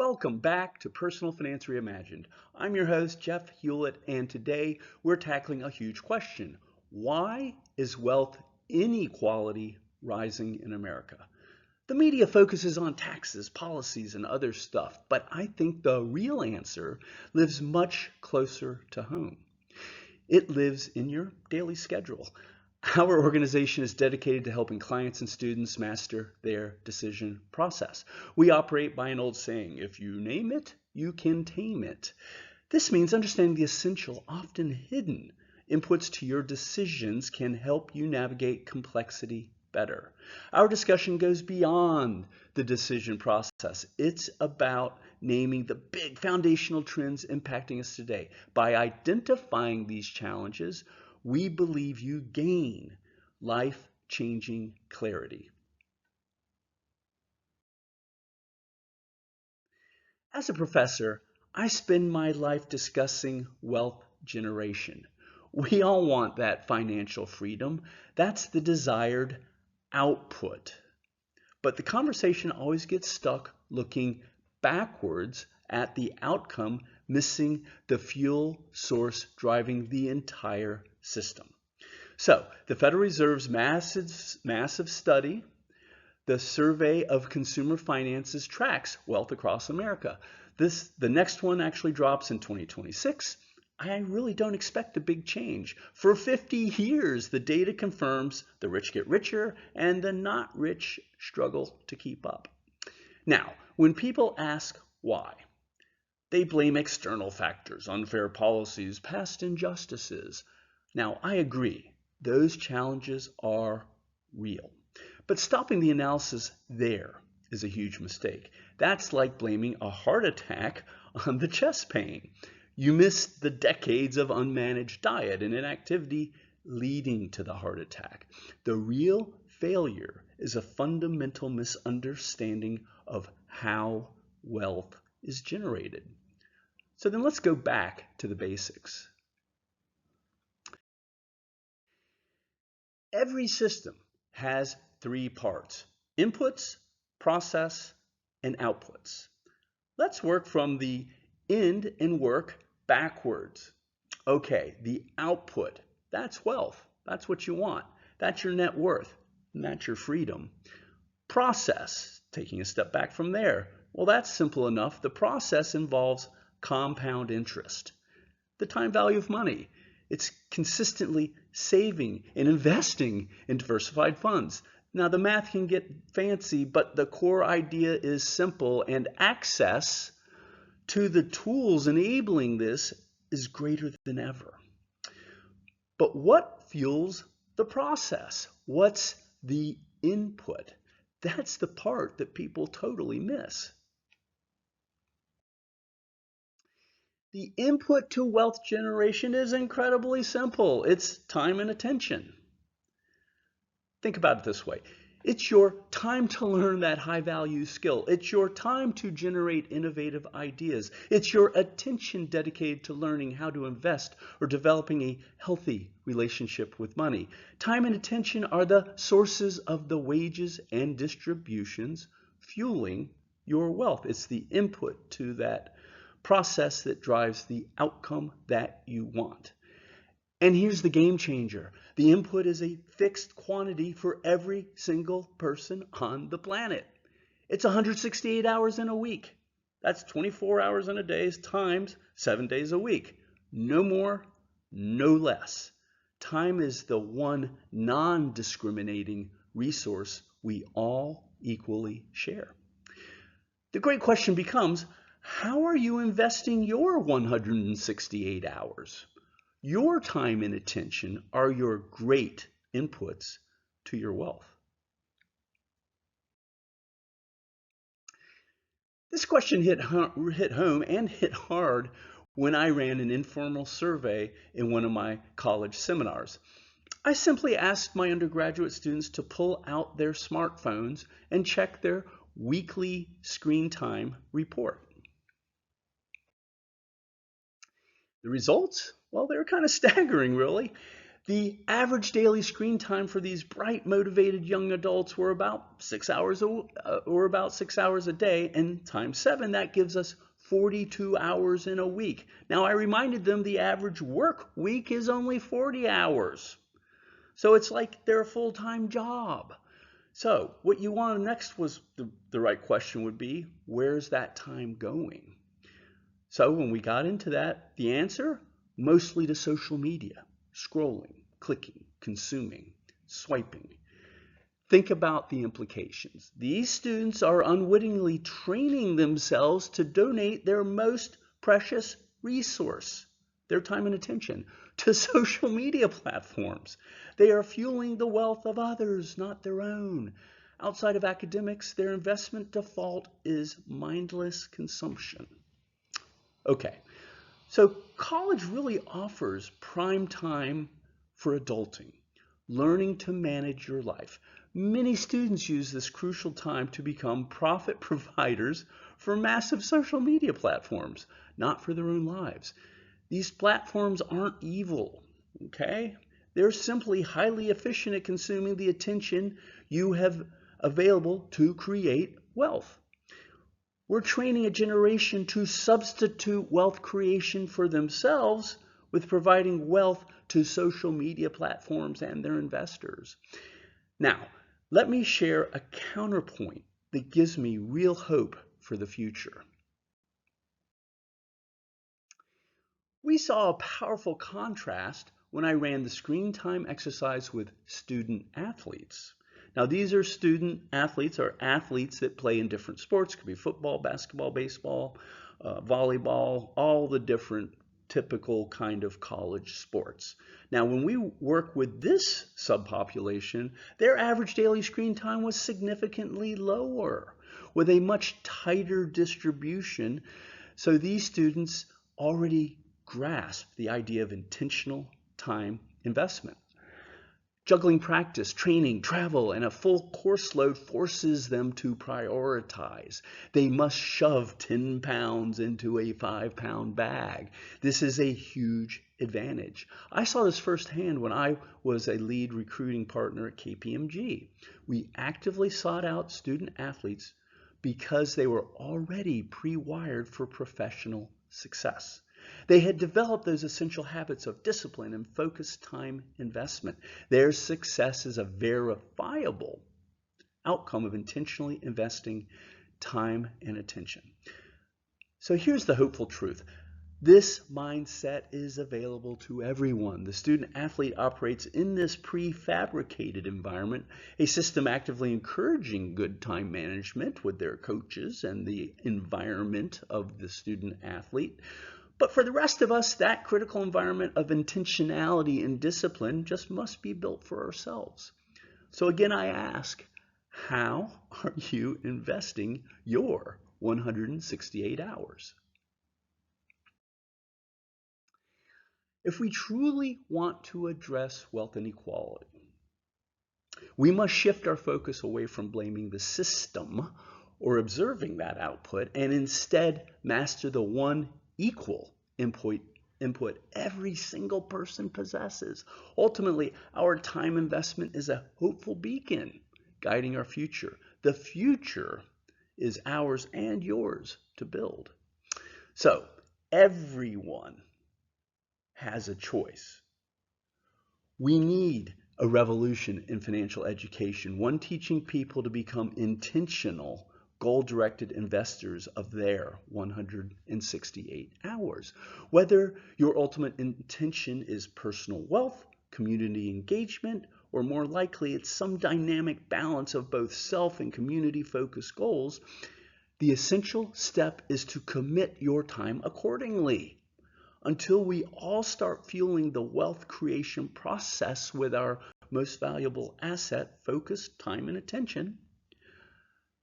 Welcome back to Personal Finance Reimagined. I'm your host, Jeff Hulett, and today we're tackling a huge question. Why is wealth inequality rising in America? The media focuses on taxes, policies, and other stuff, but I think the real answer lives much closer to home. It lives in your daily schedule. Our organization is dedicated to helping clients and students master their decision process. We operate by an old saying, if you name it, you can tame it. This means understanding the essential, often hidden inputs to your decisions can help you navigate complexity better. Our discussion goes beyond the decision process. It's about naming the big foundational trends impacting us today. By identifying these challenges, we believe you gain life-changing clarity. As a professor, I spend my life discussing wealth generation. We all want that financial freedom. That's the desired output. But the conversation always gets stuck looking backwards at the outcome, missing the fuel source driving the entire system. So the Federal Reserve's massive study, the Survey of Consumer Finances, tracks wealth across America. The next one actually drops in 2026. I really don't expect a big change. For 50 years, the data confirms the rich get richer and the not rich struggle to keep up. Now, when people ask why, they blame external factors, unfair policies, past injustices. Now, I agree, those challenges are real. But stopping the analysis there is a huge mistake. That's like blaming a heart attack on the chest pain. You miss the decades of unmanaged diet and inactivity leading to the heart attack. The real failure is a fundamental misunderstanding of how wealth is generated. So then let's go back to the basics. Every system has three parts: inputs, process, and outputs. Let's work from the end and work backwards. Okay, the output, that's wealth. That's what you want. That's your net worth, and that's your freedom. Process, taking a step back from there. Well, that's simple enough. The process involves compound interest, the time value of money. It's consistently saving and investing in diversified funds. Now, the math can get fancy, but the core idea is simple, and access to the tools enabling this is greater than ever. But what fuels the process? What's the input? That's the part that people totally miss. The input to wealth generation is incredibly simple. It's time and attention. Think about it this way. It's your time to learn that high-value skill. It's your time to generate innovative ideas. It's your attention dedicated to learning how to invest or developing a healthy relationship with money. Time and attention are the sources of the wages and distributions fueling your wealth. It's the input to that process that drives the outcome that you want. And here's the game changer. The input is a fixed quantity for every single person on the planet. It's 168 hours in a week. That's 24 hours in a day times 7 days a week. No more, no less. Time is the one non-discriminating resource we all equally share. The great question becomes, how are you investing your 168 hours? Your time and attention are your great inputs to your wealth. This question hit home and hit hard when I ran an informal survey in one of my college seminars. I simply asked my undergraduate students to pull out their smartphones and check their weekly screen time report. The results? Well, they were kind of staggering, really. The average daily screen time for these bright, motivated young adults were about 6 hours a day, and times 7, that gives us 42 hours in a week. Now, I reminded them the average work week is only 40 hours. So it's like their full-time job. So what you wanted next was the right question would be, where's that time going? So when we got into that, the answer, mostly to social media, scrolling, clicking, consuming, swiping. Think about the implications. These students are unwittingly training themselves to donate their most precious resource, their time and attention, to social media platforms. They are fueling the wealth of others, not their own. Outside of academics, their investment default is mindless consumption. Okay, so college really offers prime time for adulting, learning to manage your life. Many students use this crucial time to become profit providers for massive social media platforms, not for their own lives. These platforms aren't evil, okay? They're simply highly efficient at consuming the attention you have available to create wealth. We're training a generation to substitute wealth creation for themselves with providing wealth to social media platforms and their investors. Now, let me share a counterpoint that gives me real hope for the future. We saw a powerful contrast when I ran the screen time exercise with student athletes. Now, these are student athletes, or athletes that play in different sports. It could be football, basketball, baseball, volleyball, all the different typical kind of college sports. Now, when we work with this subpopulation, their average daily screen time was significantly lower, with a much tighter distribution. So these students already grasp the idea of intentional time investment. Juggling practice, training, travel, and a full course load forces them to prioritize. They must shove 10 pounds into a 5-pound bag. This is a huge advantage. I saw this firsthand when I was a lead recruiting partner at KPMG. We actively sought out student athletes because they were already pre-wired for professional success. They had developed those essential habits of discipline and focused time investment. Their success is a verifiable outcome of intentionally investing time and attention. So here's the hopeful truth. This mindset is available to everyone. The student athlete operates in this prefabricated environment, a system actively encouraging good time management with their coaches and the environment of the student athlete. But for the rest of us, that critical environment of intentionality and discipline just must be built for ourselves. So again, I ask, how are you investing your 168 hours? If we truly want to address wealth inequality, we must shift our focus away from blaming the system or observing that output and instead master the one equal input every single person possesses. Ultimately, our time investment is a hopeful beacon guiding our future. The future is ours and yours to build. So everyone has a choice. We need a revolution in financial education, one teaching people to become intentional, goal-directed investors of their 168 hours. Whether your ultimate intention is personal wealth, community engagement, or more likely it's some dynamic balance of both self and community-focused goals, the essential step is to commit your time accordingly. Until we all start fueling the wealth creation process with our most valuable asset, focused time and attention,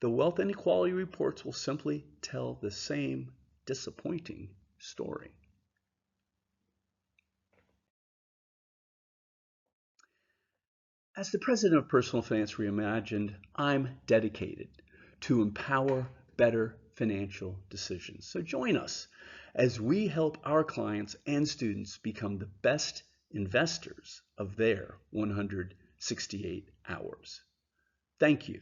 the wealth inequality reports will simply tell the same disappointing story. As the president of Personal Finance Reimagined, I'm dedicated to empower better financial decisions. So join us as we help our clients and students become the best investors of their 168 hours. Thank you.